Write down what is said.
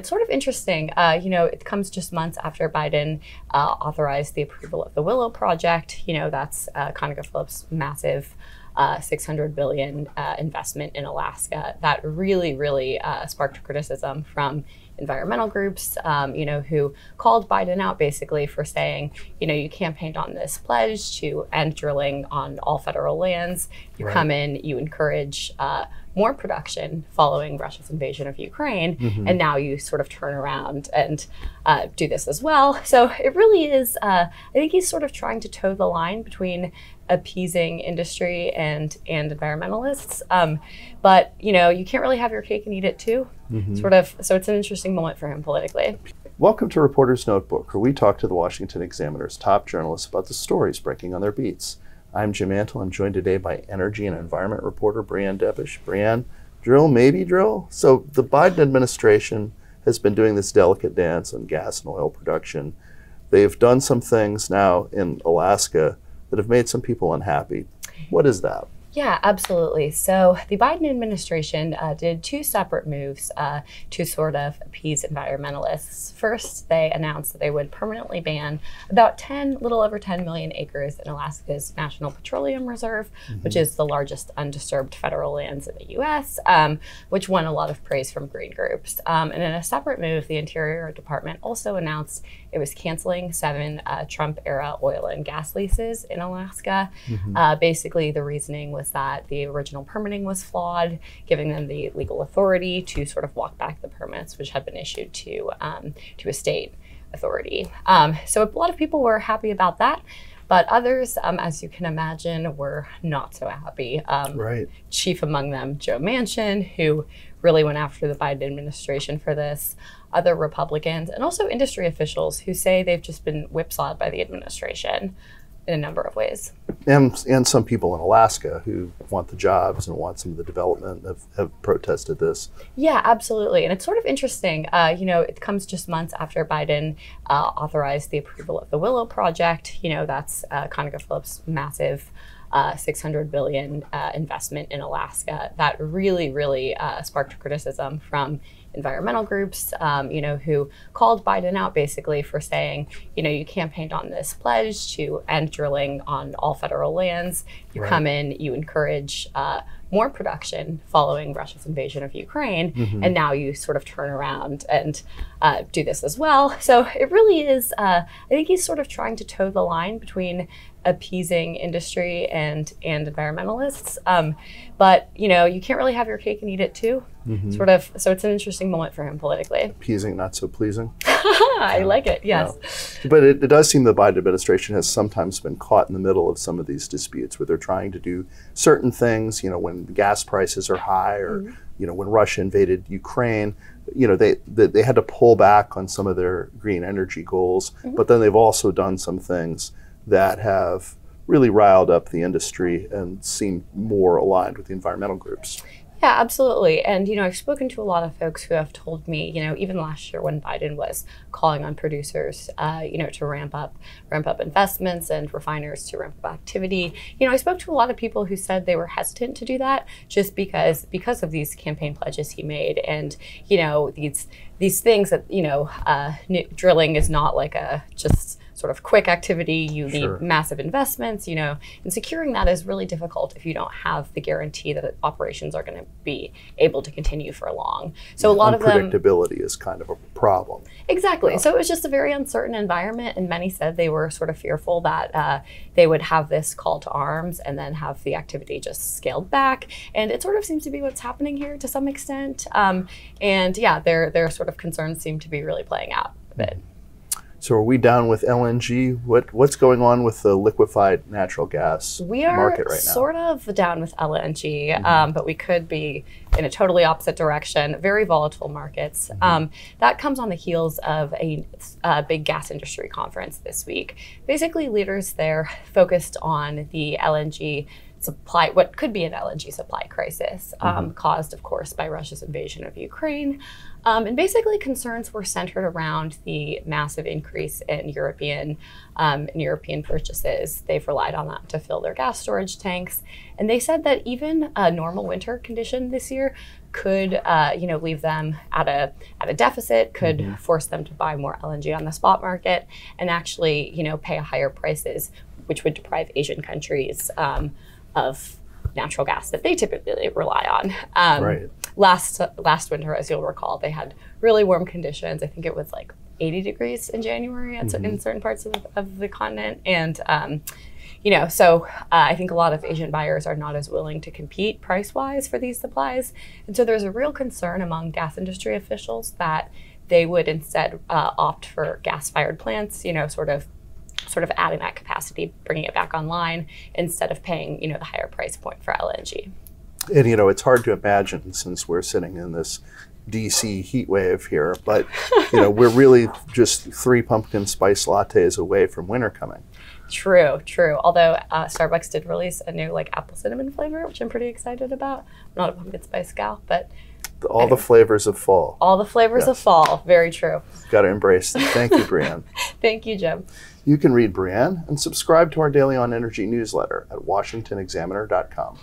It's sort of interesting. It comes just months after Biden authorized the approval of the Willow project. That's ConocoPhillips' massive $600 billion investment in Alaska that really sparked criticism from environmental groups, who called Biden out basically for saying, you campaigned on this pledge to end drilling on all federal lands. You come in, you encourage more production following Russia's invasion of Ukraine, and now you sort of turn around and do this as well. So it really is, I think he's sort of trying to toe the line between appeasing industry and environmentalists. But you can't really have your cake and eat it too, so it's an interesting moment for him politically. Welcome to Reporter's Notebook, where we talk to the Washington Examiner's top journalists about the stories breaking on their beats. I'm Jim Antle. I'm joined today by energy and environment reporter Breanne Deppisch. Breanne, drill, maybe drill? So the Biden administration has been doing this delicate dance on gas and oil production. They've done some things now in Alaska that have made some people unhappy. What is that? Yeah, absolutely. So the Biden administration did two separate moves to sort of appease environmentalists. First, they announced that they would permanently ban about little over 10 million acres in Alaska's National Petroleum Reserve, which is the largest undisturbed federal lands in the U.S., which won a lot of praise from green groups. And in a separate move, the Interior Department also announced it was canceling 7 Trump-era oil and gas leases in Alaska. Basically, the reasoning was that the original permitting was flawed, giving them the legal authority to sort of walk back the permits, which had been issued to a state authority. So a lot of people were happy about that, but others, as you can imagine, were not so happy. Chief among them, Joe Manchin, who really went after the Biden administration for this, other Republicans, and also industry officials who say they've just been whipsawed by the administration in a number of ways. And some people in Alaska who want the jobs and want some of the development have protested this. Yeah, absolutely. And it's sort of interesting. It comes just months after Biden authorized the approval of the Willow project. That's ConocoPhillips' massive $600 billion investment in Alaska that really sparked criticism from environmental groups, who called Biden out basically for saying, you campaigned on this pledge to end drilling on all federal lands. You come in, you encourage more production following Russia's invasion of Ukraine, and now you sort of turn around and do this as well. So it really is, I think he's sort of trying to toe the line between appeasing industry and environmentalists. But you can't really have your cake and eat it too. So it's an interesting moment for him politically. Appeasing, not so pleasing. I like it, yes. But it does seem the Biden administration has sometimes been caught in the middle of some of these disputes where they're trying to do certain things, when gas prices are high or, when Russia invaded Ukraine, they had to pull back on some of their green energy goals, but then they've also done some things that have really riled up the industry and seem more aligned with the environmental groups. Yeah, absolutely. And, I've spoken to a lot of folks who have told me, even last year when Biden was calling on producers, to ramp up investments and refiners to ramp up activity. I spoke to a lot of people who said they were hesitant to do that just because of these campaign pledges he made. And, these things that, drilling is not like a just sort of quick activity. You need massive investments, and securing that is really difficult if you don't have the guarantee that operations are going to be able to continue for long. So a lot of them, unpredictability is kind of a problem. Exactly. So it was just a very uncertain environment, and many said they were sort of fearful that they would have this call to arms and then have the activity just scaled back. And it sort of seems to be what's happening here to some extent. And yeah, their sort of concerns seem to be really playing out a bit. So are we down with LNG? What's going on with the liquefied natural gas market right now? We are sort of down with LNG, but we could be in a totally opposite direction. Very volatile markets. That comes on the heels of a big gas industry conference this week. Basically, leaders there focused on the LNG supply, what could be an LNG supply crisis, caused, of course, by Russia's invasion of Ukraine. And basically, concerns were centered around the massive increase in European purchases. They've relied on that to fill their gas storage tanks. And they said that even a normal winter condition this year could leave them at a deficit, could force them to buy more LNG on the spot market, and actually pay higher prices, which would deprive Asian countries of natural gas that they typically rely on. Right. Last winter, as you'll recall, they had really warm conditions. I think it was like 80 degrees in January in certain parts of the continent. And, so I think a lot of Asian buyers are not as willing to compete price-wise for these supplies. And so there's a real concern among gas industry officials that they would instead opt for gas-fired plants, sort of adding that capacity, bringing it back online, instead of paying, the higher price point for LNG. And, it's hard to imagine, since we're sitting in this DC heat wave here, but, we're really just 3 pumpkin spice lattes away from winter coming. True. Although Starbucks did release a new apple cinnamon flavor, which I'm pretty excited about. I'm not a pumpkin spice gal, but all the flavors of fall. All the flavors of fall. Very true. Got to embrace them. Thank you, Breanne. Thank you, Jim. You can read Breanne and subscribe to our Daily on Energy newsletter at washingtonexaminer.com.